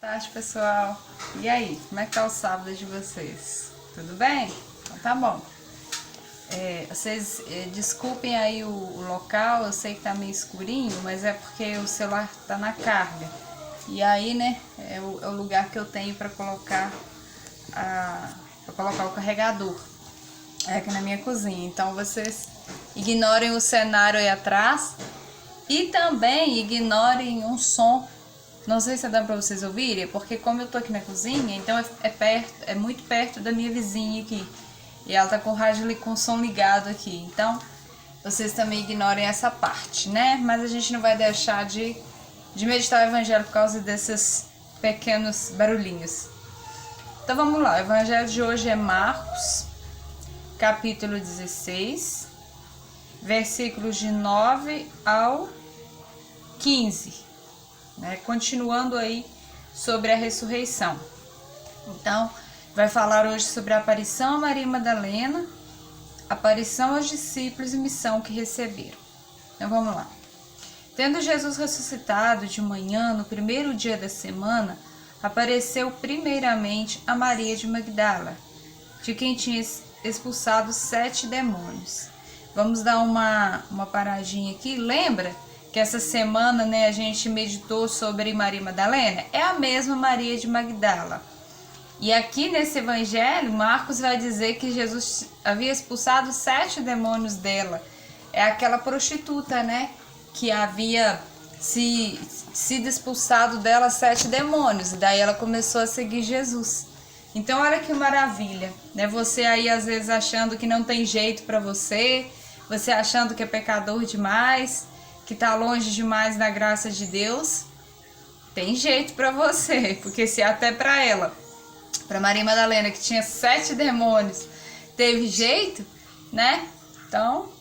Boa tarde, pessoal. E aí, como é que tá o sábado de vocês? Tudo bem? Então tá bom. Vocês desculpem aí o local, eu sei que tá meio escurinho, mas é porque o celular tá na carga. E aí, né, é o lugar que eu tenho para colocar o carregador. É aqui na minha cozinha. Então vocês ignorem o cenário aí atrás e também ignorem um som. Não sei se dá pra vocês ouvirem, porque como eu tô aqui na cozinha, então é muito perto da minha vizinha aqui. E ela tá com o rádio com o som ligado aqui. Então, vocês também ignorem essa parte, né? Mas a gente não vai deixar de meditar o evangelho por causa desses pequenos barulhinhos. Então vamos lá, o evangelho de hoje é Marcos, capítulo 16, versículos de 9 ao 15. Né, continuando aí sobre a ressurreição. Então, vai falar hoje sobre a aparição a Maria Madalena, aparição aos discípulos e missão que receberam. Então, vamos lá. Tendo Jesus ressuscitado de manhã, no primeiro dia da semana, apareceu primeiramente a Maria de Magdala, de quem tinha expulsado 7 demônios. Vamos dar uma paradinha aqui. Lembra que essa semana, né, a gente meditou sobre Maria Madalena? É a mesma Maria de Magdala. E aqui nesse evangelho, Marcos vai dizer que Jesus havia expulsado 7 demônios dela. É aquela prostituta, né, que havia sido expulsado dela 7 demônios. E daí ela começou a seguir Jesus. Então olha que maravilha, né? Você aí às vezes achando que não tem jeito para você achando que é pecador demais, que tá longe demais da graça de Deus, tem jeito pra você, porque se até pra ela, pra Maria Madalena, que tinha 7 demônios, teve jeito, né? Então,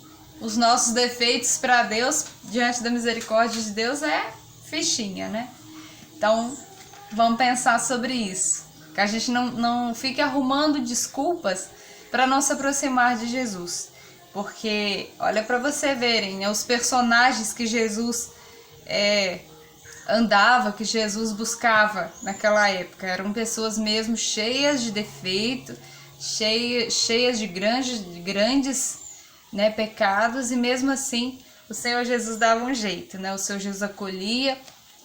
os nossos defeitos pra Deus, diante da misericórdia de Deus, é fichinha, né? Então, vamos pensar sobre isso, que a gente não fique arrumando desculpas para não se aproximar de Jesus. Porque, olha para você verem, né, os personagens que Jesus andava, que Jesus buscava naquela época, eram pessoas mesmo cheias de defeito, cheias de grandes, né, pecados, e mesmo assim o Senhor Jesus dava um jeito, né? O Senhor Jesus acolhia,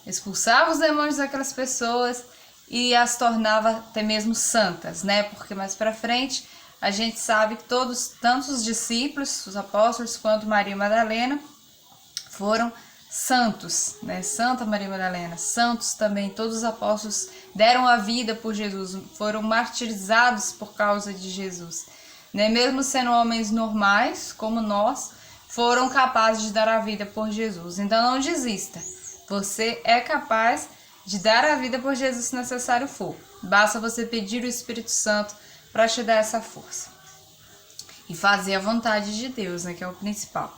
expulsava os demônios daquelas pessoas e as tornava até mesmo santas, né? Porque mais para frente a gente sabe que todos, tanto os discípulos, os apóstolos, quanto Maria Madalena, foram santos, né? Santa Maria Madalena, santos também, todos os apóstolos deram a vida por Jesus, foram martirizados por causa de Jesus, né? Mesmo sendo homens normais, como nós, foram capazes de dar a vida por Jesus. Então não desista, você é capaz de dar a vida por Jesus se necessário for. Basta você pedir o Espírito Santo para te dar essa força e fazer a vontade de Deus, né, que é o principal.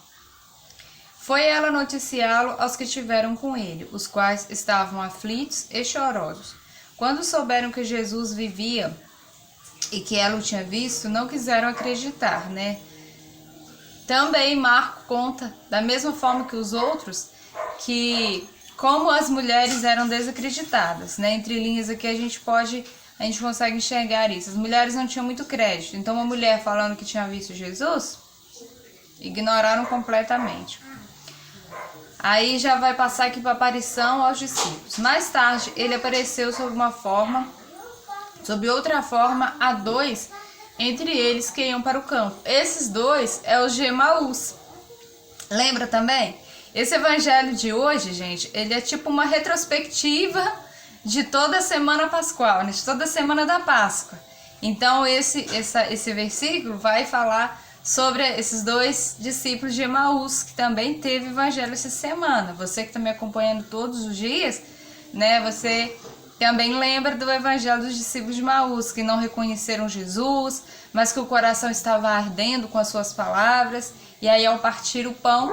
Foi ela noticiá-lo aos que estiveram com ele, os quais estavam aflitos e chorosos. Quando souberam que Jesus vivia e que ela o tinha visto, não quiseram acreditar, né? Também Marco conta, da mesma forma que os outros, que como as mulheres eram desacreditadas, né? Entre linhas aqui a gente consegue enxergar isso. As mulheres não tinham muito crédito. Então, uma mulher falando que tinha visto Jesus, ignoraram completamente. Aí já vai passar aqui para a aparição aos discípulos. Mais tarde, ele apareceu sob outra forma, a 2 entre eles que iam para o campo. Esses 2 é os de Emaús. Lembra também? Esse evangelho de hoje, gente, ele é tipo uma retrospectiva de toda a semana pascual, né? De toda a semana da Páscoa. Então esse versículo vai falar sobre esses 2 discípulos de Emaús, que também teve evangelho essa semana. Você que está me acompanhando todos os dias, né? Você também lembra do evangelho dos discípulos de Emaús, que não reconheceram Jesus, mas que o coração estava ardendo com as suas palavras. E aí, ao partir o pão,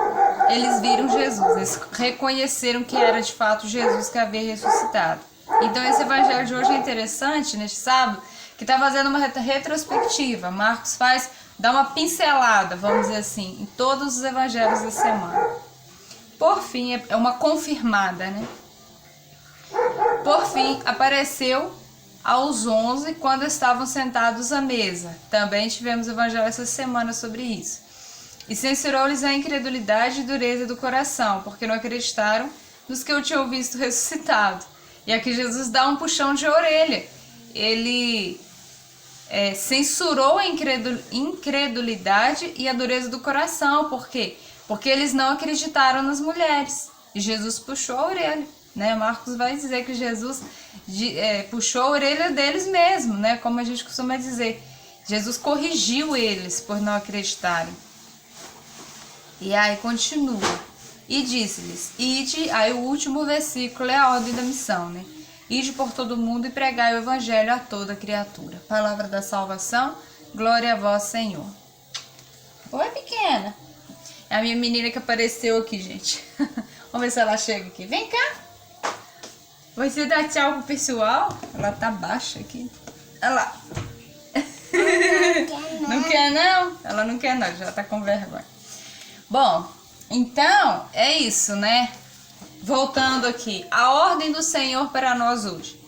eles viram Jesus. Eles reconheceram que era de fato Jesus que havia ressuscitado. Então esse evangelho de hoje é interessante, neste sábado, que está fazendo uma retrospectiva. Marcos dá uma pincelada, vamos dizer assim, em todos os evangelhos da semana. Por fim, é uma confirmada, né? Por fim, apareceu aos 11 quando estavam sentados à mesa. Também tivemos evangelho essa semana sobre isso. E censurou-lhes a incredulidade e dureza do coração, porque não acreditaram nos que eu tinha visto ressuscitado. E aqui Jesus dá um puxão de orelha. Ele censurou a incredulidade e a dureza do coração. Por quê? Porque eles não acreditaram nas mulheres. E Jesus puxou a orelha. Né? Marcos vai dizer que Jesus puxou a orelha deles mesmo, né? Como a gente costuma dizer. Jesus corrigiu eles por não acreditarem. E aí continua. E disse-lhes, ide, aí o último versículo é a ordem da missão, né? Ide por todo mundo e pregai o evangelho a toda criatura. Palavra da salvação, glória a vós, Senhor. Oi, pequena. É a minha menina que apareceu aqui, gente. Vamos ver se ela chega aqui. Vem cá. Você dá tchau pro pessoal? Ela tá baixa aqui. Olha lá. Não quer não? Ela não quer não, já tá com vergonha. Bom, então é isso, né? Voltando aqui, a ordem do Senhor para nós hoje.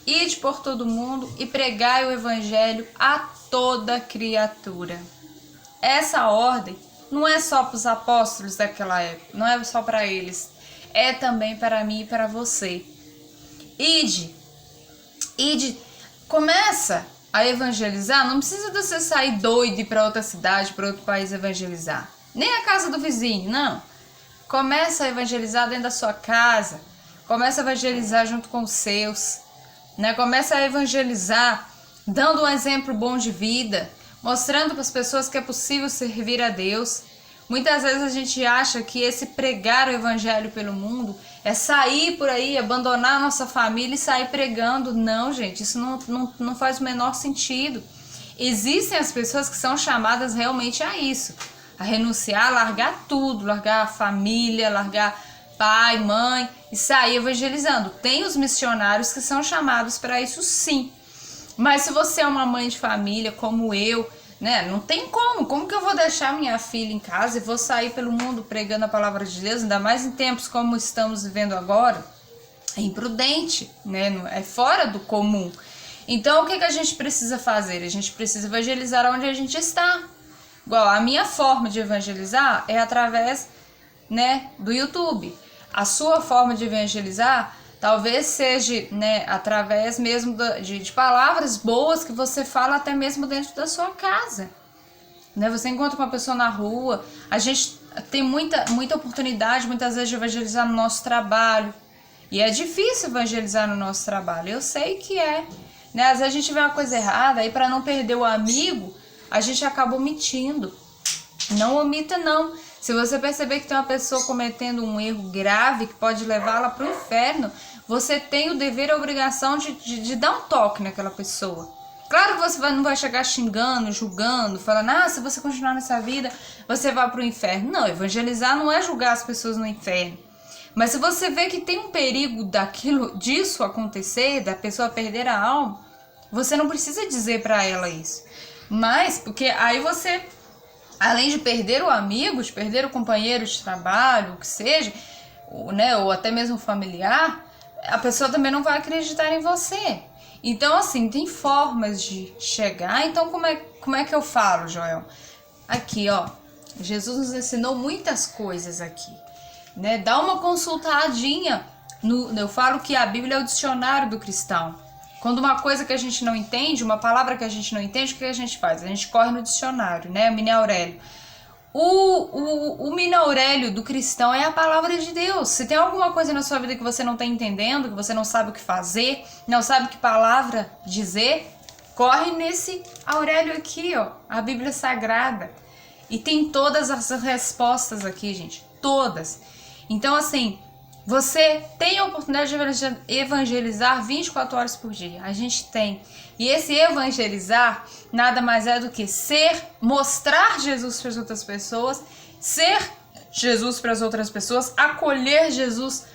Ide por todo mundo e pregai o evangelho a toda criatura. Essa ordem não é só para os apóstolos daquela época, não é só para eles, é também para mim e para você. Ide, começa a evangelizar, não precisa de você sair doido e ir para outra cidade, para outro país evangelizar. Nem a casa do vizinho, não. Começa a evangelizar dentro da sua casa. Começa a evangelizar junto com os seus. Né? Começa a evangelizar dando um exemplo bom de vida. Mostrando para as pessoas que é possível servir a Deus. Muitas vezes a gente acha que esse pregar o evangelho pelo mundo é sair por aí, abandonar a nossa família e sair pregando. Não, gente, isso não faz o menor sentido. Existem as pessoas que são chamadas realmente a isso. A renunciar, largar tudo, largar a família, largar pai, mãe e sair evangelizando. Tem os missionários que são chamados para isso, sim. Mas se você é uma mãe de família como eu, né, não tem como que eu vou deixar minha filha em casa e vou sair pelo mundo pregando a palavra de Deus, ainda mais em tempos como estamos vivendo agora? É imprudente, né? É fora do comum. Então o que a gente precisa fazer? A gente precisa evangelizar onde a gente está. Igual, a minha forma de evangelizar é através, né, do YouTube. A sua forma de evangelizar talvez seja, né, através mesmo de palavras boas que você fala até mesmo dentro da sua casa. Né? Você encontra uma pessoa na rua, a gente tem muita oportunidade muitas vezes de evangelizar no nosso trabalho. E é difícil evangelizar no nosso trabalho, eu sei que é. Né? Às vezes a gente vê uma coisa errada, aí para não perder o amigo, a gente acaba omitindo. Não omita não. Se você perceber que tem uma pessoa cometendo um erro grave que pode levá-la para o inferno, você tem o dever e a obrigação de dar um toque naquela pessoa. Claro que você não vai chegar xingando, julgando, falando, se você continuar nessa vida, você vai para o inferno. Não, evangelizar não é julgar as pessoas no inferno. Mas se você vê que tem um perigo disso acontecer, da pessoa perder a alma, você não precisa dizer para ela isso. Mas, porque aí você, além de perder o amigo, de perder o companheiro de trabalho, o que seja, né, ou até mesmo familiar, a pessoa também não vai acreditar em você. Então, assim, tem formas de chegar. Então, como é que eu falo, Joel? Aqui, ó, Jesus nos ensinou muitas coisas aqui, né? Dá uma consultadinha. Eu falo que a Bíblia é o dicionário do cristão. Quando uma coisa que a gente não entende, uma palavra que a gente não entende, o que a gente faz? A gente corre no dicionário, né? O Mini Aurélio. O Mini Aurélio do cristão é a palavra de Deus. Se tem alguma coisa na sua vida que você não está entendendo, que você não sabe o que fazer, não sabe que palavra dizer, corre nesse Aurélio aqui, ó, a Bíblia Sagrada. E tem todas as respostas aqui, gente. Todas. Então, assim, você tem a oportunidade de evangelizar 24 horas por dia. A gente tem. E esse evangelizar nada mais é do que mostrar Jesus para as outras pessoas, ser Jesus para as outras pessoas, acolher Jesus,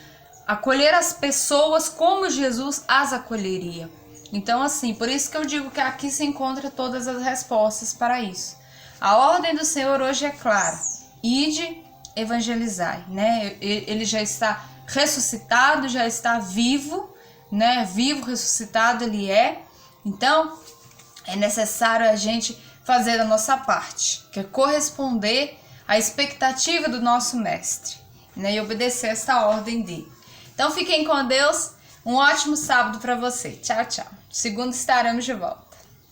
acolher as pessoas como Jesus as acolheria. Então, assim, por isso que eu digo que aqui se encontra todas as respostas para isso. A ordem do Senhor hoje é clara. Ide, evangelizai, né? Ele já está ressuscitado, já está vivo, né? Vivo, ressuscitado ele é. Então, é necessário a gente fazer a nossa parte, que é corresponder à expectativa do nosso mestre, né? E obedecer essa ordem dele. Então, fiquem com Deus. Um ótimo sábado para você. Tchau, tchau. Segunda estaremos de volta.